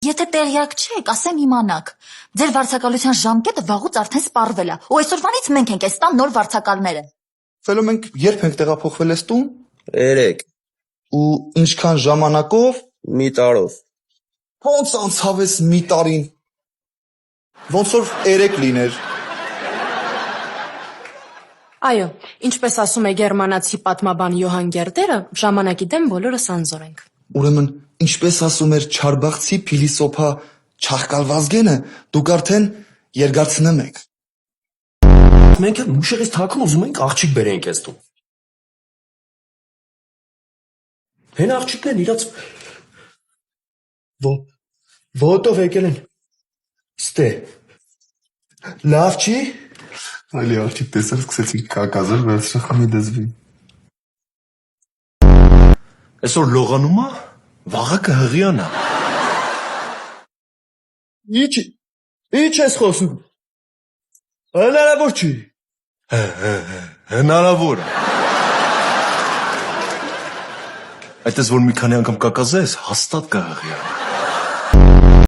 Եթե տեղյակ չեք, ասեմ իմանաք։ Ձեր վարձակալության ժամկետը վաղուց արդեն սպառվել է, ու այսօրվանից մենք ենք այս տան նոր վարձակալները։ Ֆելո մենք երբ ենք տեղափոխվել այս տուն։ 3 Ու ինչքան ժամանակով։ մի տարով։ Ոնց անցավ էս մի տարին։ Ոնց որ 3 լիներ։ Այո, ինչպես ասում է գերմանացի պատմաբան Յոհան Գերդերը, ժամանակի դեմ բոլորս անզոր ենք։ Ուրեմն, ինչպես ասում էր չարբաղցի փիլիսոփա Չախկալվազգենը, դուք արդեն երկարցնում եք։ Մենք էլ մուշեղից թաքուն ուզում ենք աղջիկ բերենք այս տուն։ Հեն աղջիկներն իրաց ոտով եկել են։ Ստե։ Լավ չի։ Այլի աղջիկ տեսել սկսեցինք կակազել վերցրախմի դզվի։ Այսօր լողանում է, վաղը կհղիանա։ Ինչ ես խոսում։ Հնարավոր չի։ Հնարավոր է։ Այդ ես որ մի քանի անգամ կակազես, հաստատ կհղիանա։